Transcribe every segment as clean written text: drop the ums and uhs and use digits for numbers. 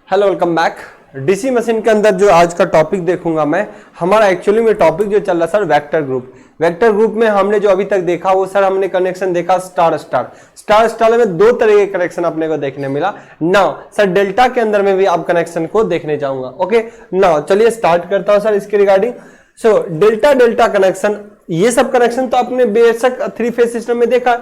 Hello welcome back. DC machine के अंदर जो आज का टॉपिक देखूंगा मैं, हमारा एक्चुअली में टॉपिक जो चल रहा sir vector group. Vector group में हमने जो अभी तक देखा वो सर हमने कनेक्शन देखा स्टार स्टार। स्टार स्टार में दो तरह के कनेक्शन अपने को देखने मिला। नाउ सर डेल्टा के अंदर में भी आप कनेक्शन को देखने जाऊंगा। ओके नाउ चलिए स्टार्ट करता हूं सर इसके regarding. So delta delta connection, ये सब कनेक्शन तो आपने बेशक थ्री फेज सिस्टम में देखा,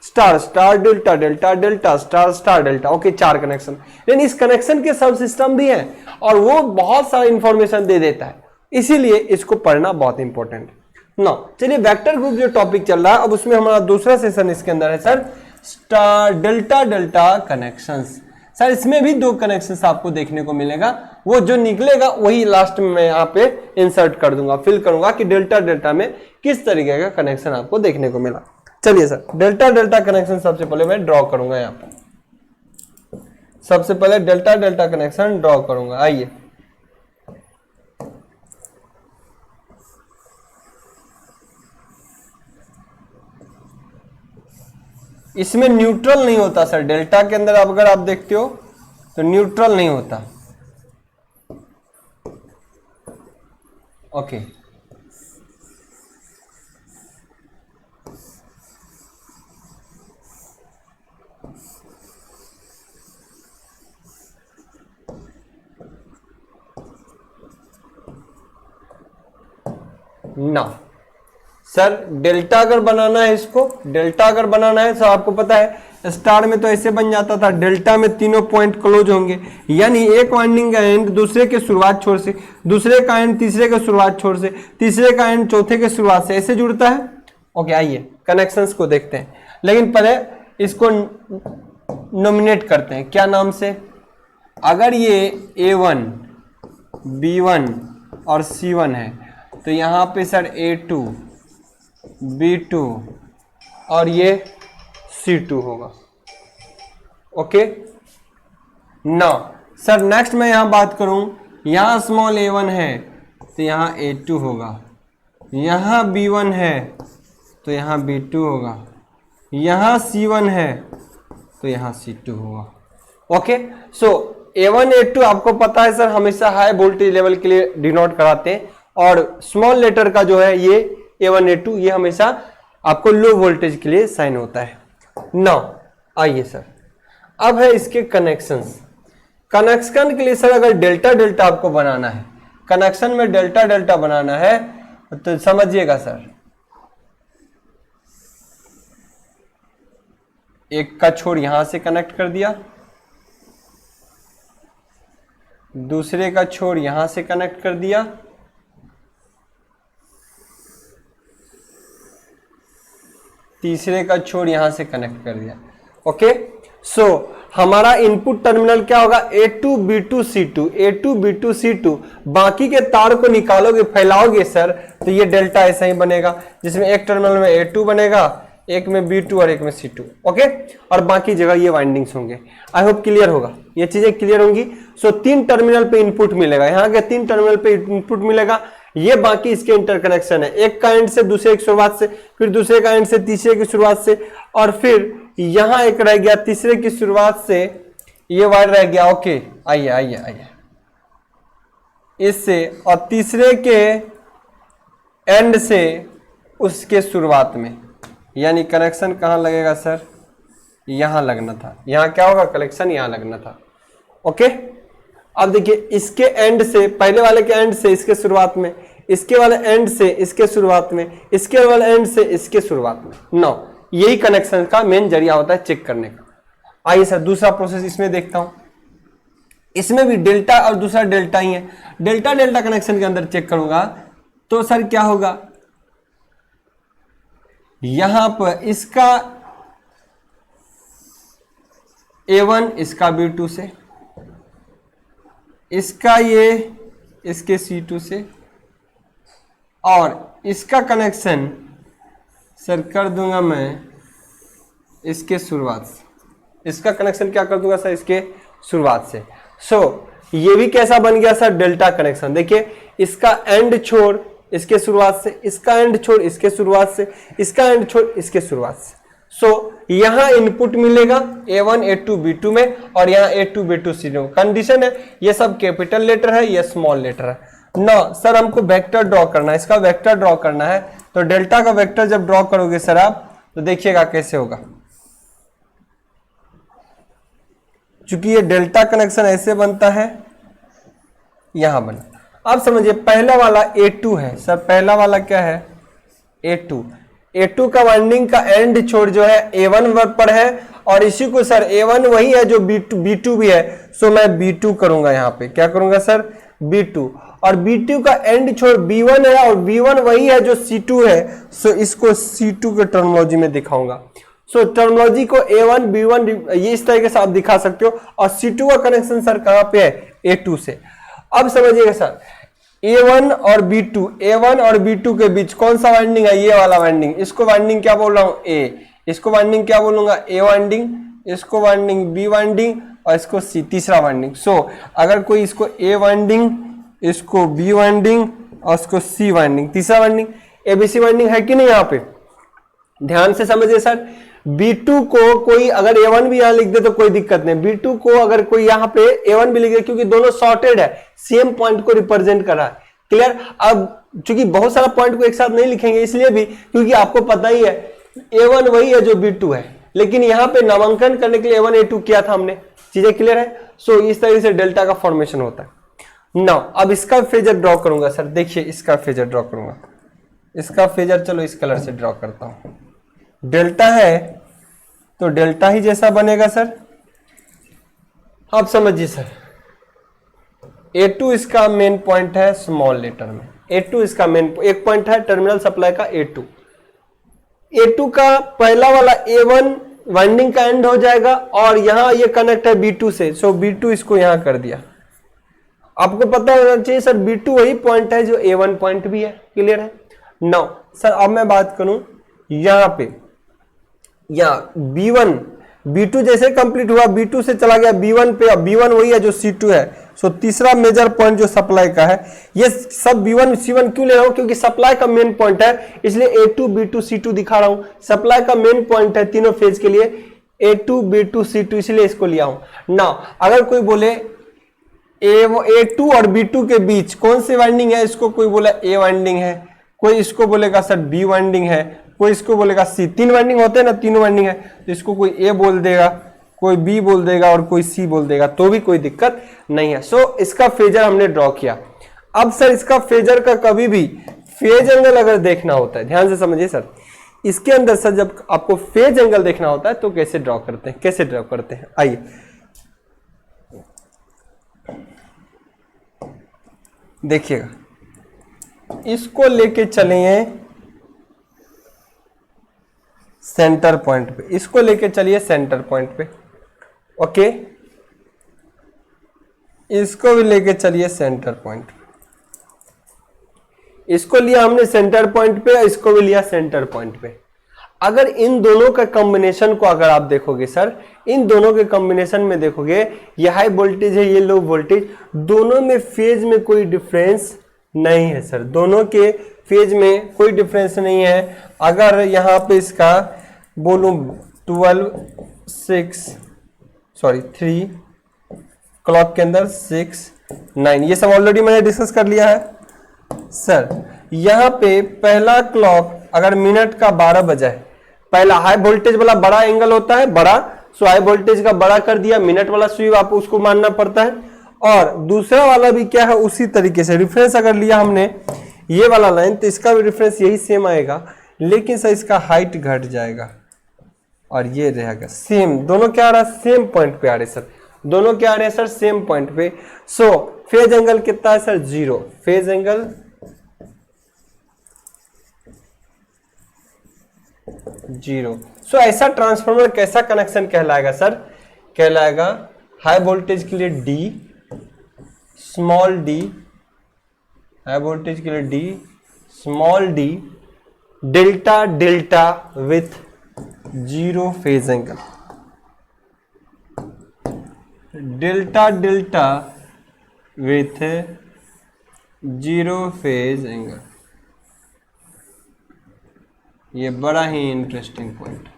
star star delta delta delta star star delta. Okay चार कनेक्शन, लेकिन इस कनेक्शन के सब सिस्टम भी हैं और वो बहुत सारा इंफॉर्मेशन दे देता है, इसीलिए इसको पढ़ना बहुत इंपॉर्टेंट है। ना चलिए वेक्टर ग्रुप जो टॉपिक चल रहा है, अब उसमें हमारा दूसरा सेशन इसके अंदर है sir star delta delta connections. Sir इसमें भी दो कनेक्शंस आपको देखने को मिलेगा, वो जो निकलेगा वही लास्ट में मैं यहाँ पे इंसर्ट कर दूंगा, फिल करूंगा कि डेल्टा डेल्टा में किस तरीके का कनेक्शन आपको देखने को मिला। चलिए सर डेल्टा डेल्टा कनेक्शन सबसे पहले मैं ड्रॉ करूंगा यहाँ पर। सबसे पहले डेल्टा डेल्टा कनेक्शन ड्रॉ करूंगा। आइए इसमें न्यूट्रल नहीं होता सर, डेल्टा के अंदर अगर आप देखते हो तो न्यूट्रल नहीं होता। ओके ना सर डेल्टा अगर बनाना है, इसको डेल्टा अगर बनाना है तो आपको पता है स्टार में तो ऐसे बन जाता था, डेल्टा में तीनों पॉइंट क्लोज होंगे, यानी एक वाइंडिंग का एंड दूसरे के शुरुआत छोर से, दूसरे का एंड तीसरे के शुरुआत छोर से, तीसरे का एंड चौथे के शुरुआत से, ऐसे जुड़ता है। ओके आइए कनेक्शंस को देखते हैं, लेकिन पहले इसको नोमिनेट करते हैं। क्या नाम से? अगर ये A1 B1 और C1 है तो यहाँ पे सर A2 B2 और ये C2 होगा। ओके नाउ सर नेक्स्ट मैं यहाँ बात करूँ, यहाँ स्मॉल A1 है तो यहाँ A2 होगा, यहाँ B1 है तो यहाँ B2 होगा, यहाँ C1 है तो यहाँ C2 होगा। ओके सो A1 A2 आपको पता है सर हमेशा हाई वोल्टेज लेवल के लिए डिनोट कराते हैं, और स्मॉल लेटर का जो है ये A1 A2 ये हमेशा आपको लो वोल्टेज के लिए साइन होता है। नाउ आइए सर अब है इसके कनेक्शंस। कनेक्शन के लिए सर अगर डेल्टा डेल्टा आपको बनाना है, कनेक्शन में डेल्टा डेल्टा बनाना है तो समझिएगा सर, एक का छोर यहां से कनेक्ट कर दिया, दूसरे का छोर यहां से कनेक्ट कर दिया, तीसरे का छोर यहां से कनेक्ट कर दिया। ओके सो हमारा इनपुट टर्मिनल क्या होगा? A2 B2 C2, A2 B2 C2। बाकी के तार को निकालोगे फैलाओगे सर तो ये डेल्टा ऐसा ही बनेगा, जिसमें एक टर्मिनल में A2 बनेगा, एक में B2 और एक में C2। ओके और बाकी जगह ये वाइंडिंग्स होंगे। आई होप क्लियर होगा, ये चीजें क्लियर होंगी। सो तीन टर्मिनल पे इनपुट मिलेगा, यहाँ के तीन टर्मिनल पे इनपुट मिलेगा, ये बाकी इसके इंटरकनेक्शन है, एक का एंड से दूसरे की शुरुआत से, फिर दूसरे का एंड से तीसरे की शुरुआत से, और फिर यहां एक रह गया तीसरे की शुरुआत से ये वायर रह गया। ओके आइए आइए आइए इससे, और तीसरे के एंड से उसके शुरुआत में, यानी कनेक्शन कहां लगेगा सर? यहां लगना था। यहां क्या होगा? कनेक्शन यहां लगना था। ओके अब देखिए इसके एंड से, पहले वाले के एंड से इसके शुरुआत में, इसके वाले एंड से इसके शुरुआत में, इसके वाले एंड से इसके शुरुआत में। नो यही कनेक्शन का मेन जरिया होता है चेक करने का। आइए सर दूसरा प्रोसेस इसमें देखता हूं, इसमें भी डेल्टा और दूसरा डेल्टा ही है। डेल्टा डेल्टा कनेक्शन के अंदर चेक करूंगा तो सर क्या होगा? यहां पर इसका A1 इसका B2 से, इसका ये इसके C2 से, और इसका कनेक्शन सर कर दूंगा मैं इसके शुरुआत से। इसका कनेक्शन क्या कर दूंगा सर? इसके शुरुआत से। सो ये भी कैसा बन गया सर? Delta connection. देखिए इसका एंड छोर इसके शुरुआत से, इसका एंड छोर इसके शुरुआत से, इसका एंड छोर इसके शुरुआत से। सो यहां इनपुट मिलेगा A1 A2 B2 में और यहाँ A2 B2 C में कंडीशन है। ये सब कैपिटल लेटर है, ये स्मॉल लेटर है। ना सर हमको वेक्टर ड्रॉ करना है, इसका वेक्टर ड्रॉ करना है। तो डेल्टा का वेक्टर जब ड्रॉ करोगे सर आप तो देखिएगा कैसे होगा। चूंकि ये डेल्टा कनेक्शन ऐसे बनता है, यहां बना। अब समझिए पहला वाला A2 है सर, पहला वाला क्या है A2। A2 का वाइंडिंग का एंड छोर जो है A1 पर है और इसी को सर A1 वही है जो B2 भी है, सो मैं B2 करूंगा। यहाँ पे क्या करूंगा सर B2, और B2 का एंड छोर B1 है और B1 वही है जो C2 है, सो इसको C2 के टर्मिनोलॉजी में दिखाऊंगा। सो टर्मिनोलॉजी को A1 B1 ये इस तरीके से आप दिखा सकते हो। और C2 का कनेक्शन सर कहां पे है A2 से। अब समझिएगा सर A1 और B2 के बीच कौन सा वाइंडिंग है, ये वाला वाइंडिंग। इसको वाइंडिंग क्या बोल रहा हूं A, इसको वाइंडिंग क्या बोलूंगा A वाइंडिंग, इसको वाइंडिंग B वाइंडिंग और इसको C तीसरा वाइंडिंग। सो अगर कोई इसको A वाइंडिंग, इसको B वाइंडिंग और इसको C वाइंडिंग, तीसरा वाइंडिंग ABC वाइंडिंग है कि नहीं। यहाँ पे ध्यान से समझिए सर, B2 को कोई अगर A1 भी यहां लिख दे तो कोई दिक्कत नहीं। B2 को अगर कोई यहां पे A1 भी लिख दे, क्योंकि दोनों सॉर्टेड है, सेम पॉइंट को रिप्रेजेंट कर रहा है। क्लियर। अब चूंकि बहुत सारा पॉइंट को एक साथ नहीं लिखेंगे इसलिए भी क्योंकि आपको पता ही है A1 वही है जो B2 है, लेकिन यहाँ पे नामांकन करने के लिए A1 A2 किया था हमने। चीजें क्लियर है। सो इस तरीके से डेल्टा का फॉर्मेशन होता है। नाउ अब इसका फेजर ड्रॉ करूंगा सर। देखिए इसका फेजर ड्रॉ करूंगा, इसका फेजर चलो इस कलर से ड्रॉ करता हूं। डेल्टा है तो डेल्टा ही जैसा बनेगा सर। आप समझिए सर A2 इसका मेन पॉइंट है स्मॉल लेटर में। A2 इसका मेन एक पॉइंट है टर्मिनल सप्लाई का A2। A2 का पहला वाला A1 वाइंडिंग का एंड हो जाएगा और यहां ये कनेक्ट है B2 से, सो B2 इसको यहां कर दिया। आपको पता होना चाहिए सर B2 वही पॉइंट है जो A1 पॉइंट भी है। क्लियर है। नाउ सर अब मैं बात करूं यहां पे, यहां B1 B2 जैसे कंप्लीट हुआ, B2 से चला गया B1 पे, अब B1 वही है जो C2 है। सो तीसरा मेजर पॉइंट जो सप्लाई का है, ये सब B1 C1 क्यों ले रहा हूं, क्योंकि सप्लाई का मेन पॉइंट है इसलिए A2 B2 C2 दिखा रहा हूं। सप्लाई का मेन पॉइंट है तीनों फेज के लिए A2 B2 C2, इसलिए इसको लिया हूं। नाउ अगर कोई बोले A2 और B2 के बीच कौन सी वाइंडिंग है, इसको कोई बोला A वाइंडिंग है, कोई इसको बोलेगा सर B वाइंडिंग है, कोई इसको बोलेगा C। तीन वाइंडिंग होते हैं ना, तीनों वाइंडिंग है, तो इसको कोई A बोल देगा, कोई B बोल देगा और कोई C बोल देगा, तो भी कोई दिक्कत नहीं है। सो इसका फेजर हमने ड्रॉ किया। अब सर इसका फेजर का कभी भी फेज एंगल अगर देखना होता है, ध्यान से समझिए सर, इसके अंदर सर जब आपको फेज एंगल देखना होता है तो कैसे ड्रॉ करते हैं, कैसे ड्रॉ करते हैं, आइए देखिएगा। इसको लेके चलिए सेंटर पॉइंट पे, इसको लेके चलिए सेंटर पॉइंट पे, ओके, इसको भी लेके चलिए सेंटर पॉइंट पे। इसको लिया हमने सेंटर पॉइंट पे, इसको भी लिया सेंटर पॉइंट पे। अगर इन दोनों का कॉम्बिनेशन को अगर आप देखोगे सर, इन दोनों के कॉम्बिनेशन में देखोगे, ये हाई वोल्टेज है, ये लो वोल्टेज, दोनों में फेज में कोई डिफरेंस नहीं है सर, दोनों के फेज में कोई डिफरेंस नहीं है। अगर यहां पे इसका बोलूं 3 क्लॉक के अंदर 6 9, ये सब ऑलरेडी मैंने डिस्कस कर लिया है सर। यहां पे पहला क्लॉक अगर मिनट का 12 बजा है, पहला हाई वोल्टेज वाला बड़ा एंगल होता है बड़ा, सो हाई वोल्टेज का बड़ा कर दिया, मिनट वाला स्वीप आपको उसको मानना पड़ता है। और दूसरा वाला भी क्या है, उसी तरीके से रेफरेंस अगर लिया हमने ये वाला लाइन, तो इसका भी रेफरेंस यही सेम आएगा, लेकिन सर इसका हाइट घट जाएगा और ये रहेगा सेम। दोनों क्या आ रहा है, सेम पॉइंट पे आ रहे सर, दोनों क्या आ रहे हैं सर, सेम पॉइंट पे। सो फेज एंगल कितना है सर, 0, फेज एंगल 0। सो ऐसा ट्रांसफार्मर कैसा कनेक्शन कहलाएगा सर, कहलाएगा हाई वोल्टेज के लिए D, small d, high voltage के लिए D, small d, delta delta with 0 phase angle, delta delta with 0 phase angle. ये बड़ा ही इंटरेस्टिंग पॉइंट।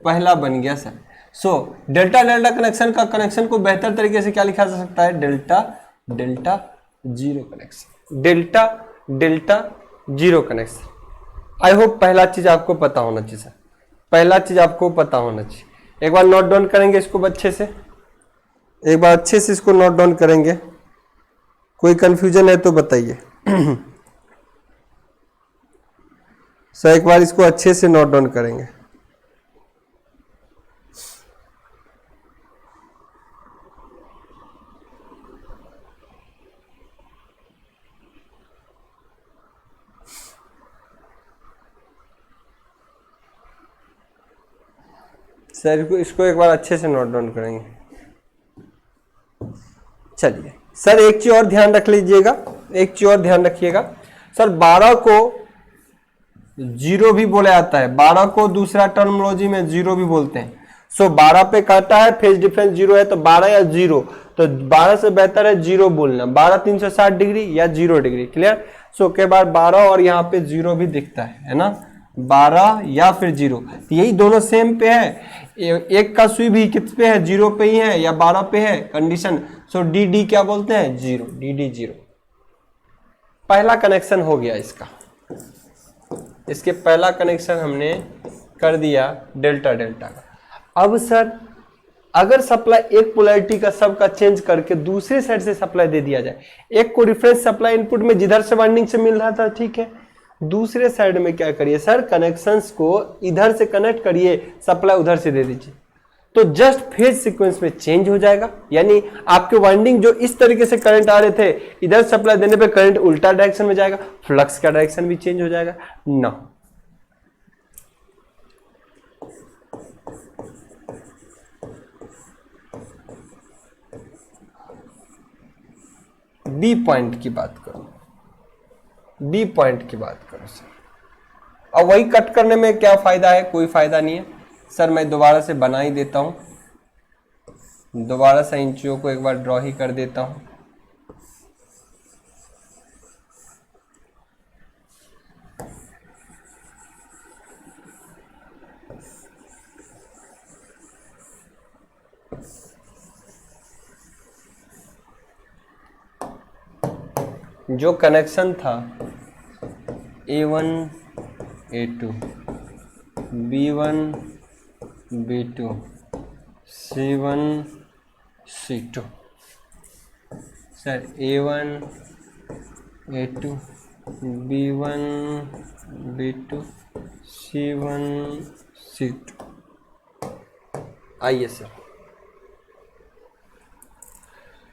पहला बन गया sir. So delta delta connection का कनेक्शन को बेहतर तरीके से क्या लिखा जा सकता है, delta delta zero connection, delta delta zero connection. I hope पहला चीज आपको पता होना चाहिए सर, पहला चीज आपको पता होना चाहिए। एक बार नोट डाउन करेंगे इसको अच्छे से, एक बार अच्छे से इसको नोट डाउन करेंगे, कोई कंफ्यूजन है तो बताइए। सर एक बार इसको अच्छे से नोट डाउन करेंगे। सर इसको एक बार अच्छे से नोट डाउन करेंगे। चलिए सर एक चीज और ध्यान रख लीजिएगा, एक चीज और ध्यान रखिएगा सर, 12 को जीरो भी बोला जाता है, 12 को दूसरा टर्मिनोलॉजी में जीरो भी बोलते हैं। सो 12 पे काटा है, फेज डिफरेंस जीरो है, तो 12 या जीरो, तो 12 से बेहतर है जीरो बोलना, 12 360 डिग्री या 0 डिग्री, क्लियर। सो के बाद 12 और यहाँ पे जीरो भी दिखता है ना, 12 या फिर जीरो, तो यही दोनों सेम पे है। एक का सुई भी किस पे है, जीरो पे ही है या 12 पे है कंडीशन। सो डी डी क्या बोलते हैं, जीरो, डी डी जीरो। पहला कनेक्शन हो गया इसका, इसके पहला कनेक्शन हमने कर दिया डेल्टा डेल्टा का। अब सर अगर सप्लाई एक पोलैरिटी का सबका चेंज करके दूसरे साइड से सप्लाई दे दिया जाए, एक को रिफरेंस सप्लाई इनपुट में जिधर से वाइंडिंग से मिल रहा था, ठीक है, दूसरे साइड में क्या करिए सर, कनेक्शंस को इधर से कनेक्ट करिए, सप्लाई उधर से दे दीजिए, तो जस्ट फेज सीक्वेंस में चेंज हो जाएगा। यानी आपके वाइंडिंग जो इस तरीके से करंट आ रहे थे, इधर सप्लाई देने पे करंट उल्टा डायरेक्शन में जाएगा, फ्लक्स का डायरेक्शन भी चेंज हो जाएगा ना। बी पॉइंट की बात करो, बी पॉइंट की बात करो सर, अब वही कट करने में क्या फायदा है, कोई फायदा नहीं है सर। मैं दोबारा से बना ही देता हूं, दोबारा से इन चीजों को एक बार ड्रॉ ही कर देता हूं। जो कनेक्शन था A1 A2 B1 B2 C1 C2 sir A1 A2 B1 B2 C1 C2। आइए सर,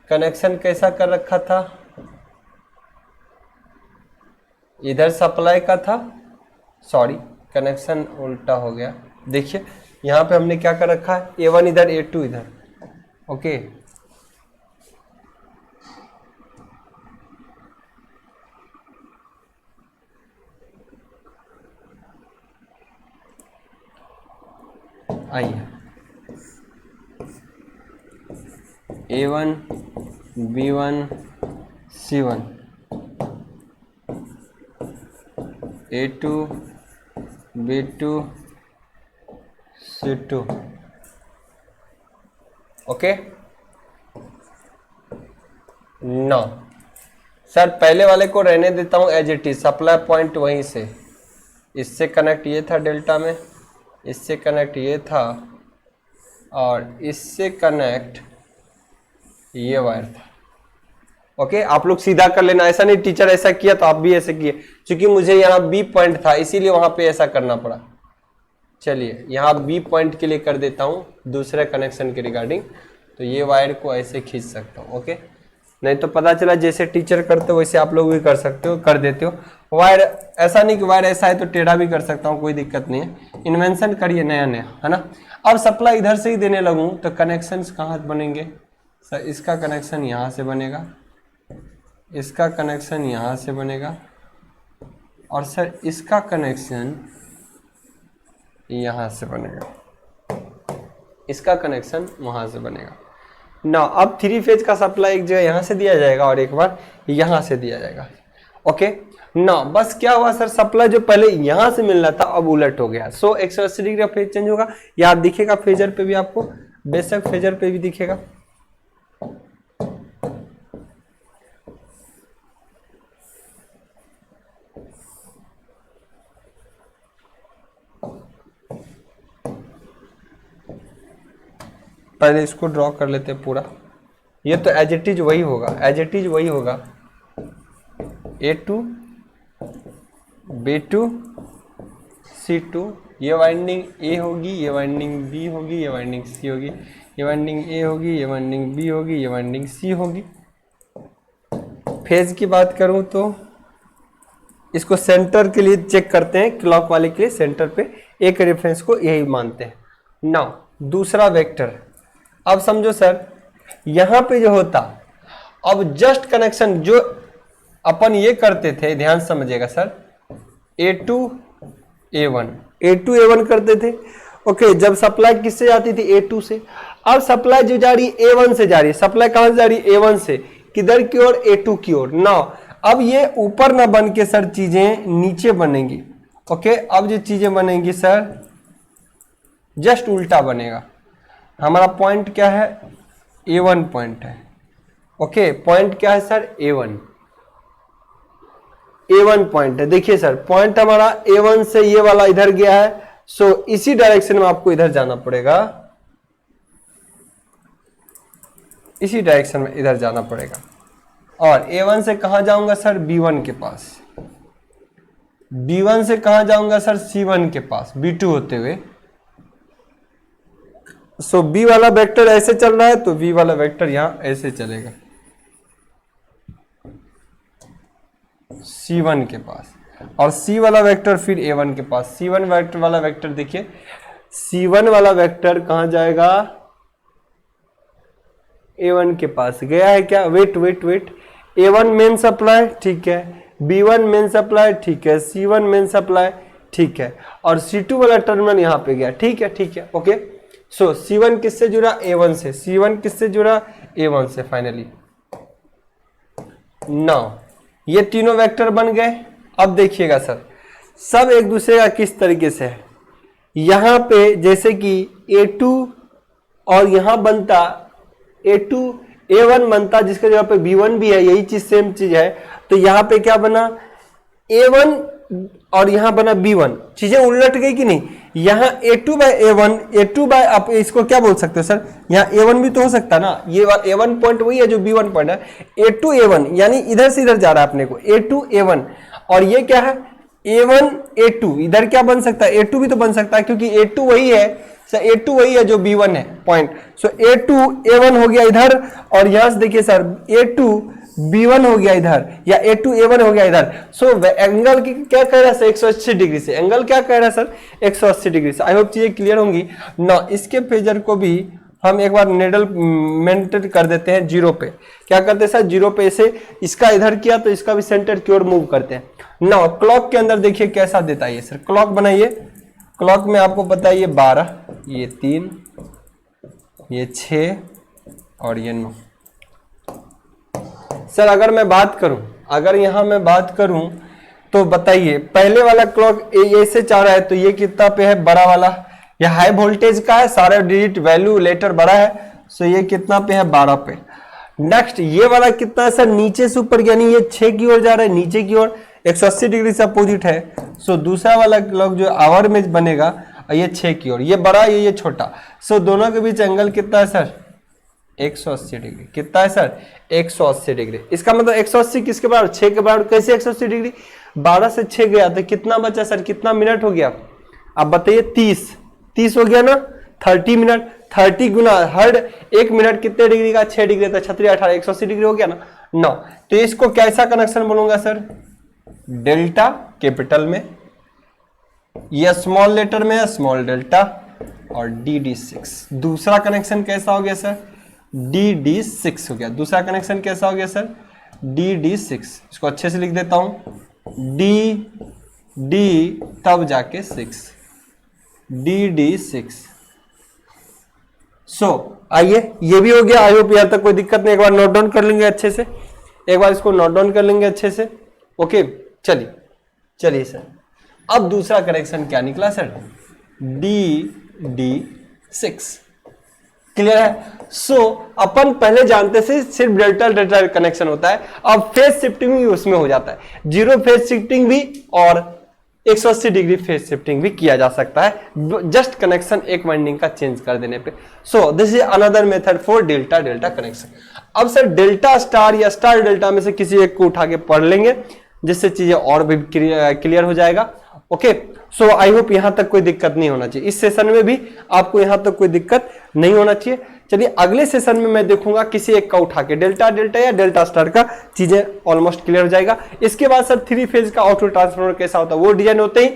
कनेक्शन कैसा कर रखा था, इधर सप्लाई का था, सॉरी कनेक्शन उल्टा हो गया। देखिए यहां पे हमने क्या कर रखा है, A1 इधर A2 इधर, ओके। आइए A1 B1 C1 A2 B2 C2, okay. No sir पहले वाले को रहने देता हूं as it is, supply point वहीं से, इससे कनेक्ट ये था डेल्टा में, इससे कनेक्ट ये था, और इससे कनेक्ट ये वायर था, ओके। आप लोग सीधा कर लेना, ऐसा नहीं टीचर ऐसा किया तो आप भी ऐसे किए, क्योंकि मुझे यहाँ बी पॉइंट था इसीलिए वहां पे ऐसा करना पड़ा। चलिए यहाँ बी पॉइंट के लिए कर देता हूं दूसरे कनेक्शन के रिगार्डिंग, तो ये वायर को ऐसे खींच सकता हूं, ओके। नहीं तो पता चला जैसे टीचर करते हो वैसे आप लोग भी कर सकते हो, कर देते हो। वायर ऐसा नहीं कि वायर ऐसा है तो टेढ़ा भी कर सकता हूँ, कोई दिक्कत नहीं है, इन्वेंशन करिए नया नया, है ना। अब सप्लाई इधर से ही देने लगूँ तो कनेक्शन कहाँ बनेंगे सर, इसका कनेक्शन यहाँ से बनेगा, इसका कनेक्शन यहाँ से बनेगा, और सर इसका कनेक्शन यहाँ से बनेगा, इसका कनेक्शन वहाँ से बनेगा ना। अब थ्री फेज का सप्लाई एक जगह यहाँ से दिया जाएगा और एक बार यहाँ से दिया जाएगा, ओके ना, बस क्या हुआ सर, सप्लाई जो पहले यहां से मिलना था अब उलट हो गया। सो 180 डिग्री का फेज चेंज होगा, या दिखेगा फेजर पे भी आपको, बेशक फेजर पे भी दिखेगा। पहले इसको ड्रॉ कर लेते हैं पूरा, ये तो एज इट इज वही होगा, एज इट इज वही होगा। A2 B2 C2, ये वाइंडिंग A होगी, ये वाइंडिंग B होगी, ये वाइंडिंग C होगी, ये वाइंडिंग A होगी, ये वाइंडिंग B होगी, ये वाइंडिंग C होगी। फेज की बात करूं तो इसको सेंटर के लिए चेक करते हैं, क्लॉक वाले के लिए सेंटर पे एक रेफरेंस को यही मानते हैं। नाउ दूसरा वेक्टर, अब समझो सर यहां पे जो होता, अब जस्ट कनेक्शन जो अपन ये करते थे, ध्यान समझिएगा सर, A2 A1 करते थे। ओके, जब सप्लाई किससे जाती थी, A2 से। अब सप्लाई जो जा रही है A1 से जा रही है, सप्लाई कहां से जा रही है, A1 से, किधर की ओर, A2 की ओर। नाउ अब ये ऊपर ना बन के सर चीजें नीचे बनेंगी। ओके, अब जो चीजें बनेंगी सर जस्ट उल्टा बनेगा। हमारा पॉइंट क्या है, A1 पॉइंट है। ओके, पॉइंट क्या है सर, A1 पॉइंट है। देखिए सर, पॉइंट हमारा A1 से ये वाला इधर गया है, सो इसी डायरेक्शन में आपको इधर जाना पड़ेगा, इसी डायरेक्शन में इधर जाना पड़ेगा। और A1 से कहां जाऊंगा सर, B1 के पास। B1 से कहां जाऊंगा सर, C1 के पास, B2 होते हुए। सो B वाला वेक्टर ऐसे चल रहा है तो V वाला वेक्टर यहां ऐसे चलेगा C1 के पास, और C वाला वेक्टर फिर A1 के पास। C1 वेक्टर वाला वेक्टर देखिए, C1 वाला वेक्टर कहां जाएगा, A1 के पास गया है क्या, wait wait wait, A1 main supply, ठीक है, B1 मेन सप्लाई, ठीक है, C1 मेन सप्लाई, ठीक है, और C2 वाला टर्मिनल यहां पे गया, ठीक है, ठीक है। ओके, सो C1 किससे जुड़ा, A1 से, C1 किससे जुड़ा, A1 से। फाइनली नाउ ये तीनों वेक्टर बन गए। अब देखिएगा सर, सब एक दूसरे का किस तरीके से है। यहां पे जैसे कि A2 और यहां बनता A2 A1 बनता, जिसके जगह पे B1 भी है, यही चीज सेम चीज है। तो यहां पे क्या बना, A1 और यहां बना B1, चीजें उलट गई कि नहीं। यहां A2 bye A1, A2 bye, आप इसको क्या बोल सकते हो सर, यहां A1 भी तो हो सकता है ना, ये A1 पॉइंट वही है जो B1 पॉइंट है, A2 A1 यानी इधर से इधर जा रहा है अपने को, A2 A1, और ये क्या है, A1 A2, इधर क्या बन सकता है, A2 भी तो बन सकता है, क्योंकि A2 वही है सर, A2 वही है जो B1 है पॉइंट। सो A2 A1 हो गया इधर, और यहां से देखिए सर A2 B1 हो गया इधर, या A2 A1 हो गया इधर। सो एंगल की क्या कह रहा है सर, 180 डिग्री से। एंगल क्या कह रहा है सर, 180 डिग्री से। आई होप चीजें क्लियर होंगी ना। इसके फेजर को भी हम एक बार नेडल मेंटेन कर देते हैं 0 पे। क्या करते हैं सर, 0 पे से इसका इधर किया तो इसका भी सेंटर की ओर मूव करते हैं ना। क्लॉक के अंदर देखिए कैसा देता है ये सर, क्लॉक बनाइए। क्लॉक में आपको पता है ये 12, ये 3, ये 6 और ये 9। सर अगर मैं बात करूं, अगर यहां मैं बात करूं तो बताइए, पहले वाला क्लॉक ऐसे चाह रहा है तो ये कितना पे है, बड़ा वाला, ये हाई वोल्टेज का है, सारे डिजिट वैल्यू लेटर बड़ा है, सो ये कितना पे है, 12 पे। नेक्स्ट ये वाला कितना है सर, नीचे से ऊपर, यानी ये 6 की ओर जा रहा है, नीचे की ओर 180 डिग्री से अपोजिट है। सो दूसरा वाला क्लॉक जो आवर में बनेगा, ये 6 की ओर, ये बड़ा, ये छोटा। सो दोनों के बीच एंगल कितना है सर, 180 डिग्री। कितना है सर, 180 डिग्री। इसका मतलब 180 किसके बराबर, 6 के बराबर। कैसे 180 डिग्री, 12 से 6 गया तो कितना बचा सर, कितना मिनट हो गया, अब बताइए, 30 हो गया ना, 30 मिनट। 30 गुना हर 1 मिनट कितने डिग्री का, 6 डिग्री, तो 36 18 180 डिग्री हो गया ना। 9, तो इसको कैसा कनेक्शन बोलूंगा सर, डेल्टा कैपिटल में, यह स्मॉल लेटर में है, स्मॉल डेल्टा, और DD6। दूसरा कनेक्शन कैसा हो गया सर, DD6 हो गया। दूसरा कनेक्शन कैसा हो गया सर, DD6। इसको अच्छे से लिख देता हूं, D तब जाके 6, DD6। सो आइए, ये भी हो गया। आई होप यहां तक कोई दिक्कत नहीं, एक बार नोट डाउन कर लेंगे अच्छे से, एक बार इसको नोट डाउन कर लेंगे अच्छे से। ओके, चलिए सर, अब दूसरा कनेक्शन क्या निकला सर, DD6। क्लियर है? सो अपन पहले जानते से सिर्फ डेल्टा डेल्टा कनेक्शन होता है, अब फेज शिफ्टिंग भी उसमें हो जाता है, जीरो फेज शिफ्टिंग भी और 180 डिग्री फेज शिफ्टिंग भी किया जा सकता है जस्ट कनेक्शन एक वाइंडिंग का चेंज कर देने पे। So this is another method for delta delta connection. अब सर डेल्टा स्टार या स्टार डेल्टा में से किसी एक को उठा के पढ़ लेंगे जिससे चीजें और भी क्लियर हो जाएगा। ओके, सो आई होप यहां तक कोई दिक्कत नहीं होना चाहिए, इस सेशन में भी आपको यहां तक कोई दिक्कत नहीं होना चाहिए। चलिए अगले सेशन में मैं देखूंगा किसी एक का उठा के डेल्टा डेल्टा या डेल्टा स्टार का, चीजें ऑलमोस्ट क्लियर हो जाएगा। इसके बाद सर 3 फेज का ऑटो ट्रांसफार्मर कैसा होता है वो डिजाइन होते ही,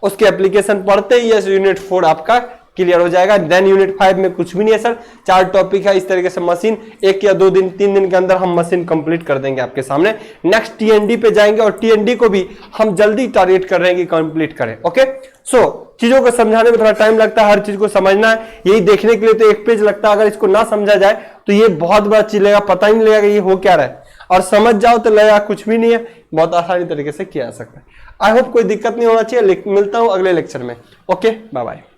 उसके एप्लीकेशन पढ़ते ही यस यूनिट 4 आपका क्लियर हो जाएगा। देन यूनिट 5 में कुछ भी नहीं है सर, 4 टॉपिक है, इस तरीके से मशीन 1 या 2 दिन 3 दिन के अंदर हम मशीन कंप्लीट कर देंगे आपके सामने। नेक्स्ट TND पे जाएंगे और TND को भी हम जल्दी टारगेट कर रहे हैं कि कंप्लीट करें। ओके, सो चीजों को समझाने में थोड़ा टाइम लगता है, हर चीज को समझना है, यही देखने के लिए तो 1 पेज लगता है। अगर इसको ना समझा जाए तो ये बहुत बड़ा चीज लगेगा, पता ही नहीं लगेगा ये हो क्या रहा है, और समझ जाओ तो लगेगा कुछ भी नहीं है, बहुत आसानी तरीके से किया जा सकता है। आई होप कोई दिक्कत नहीं होना चाहिए। मिलता हूं अगले लेक्चर में। Okay, bye bye.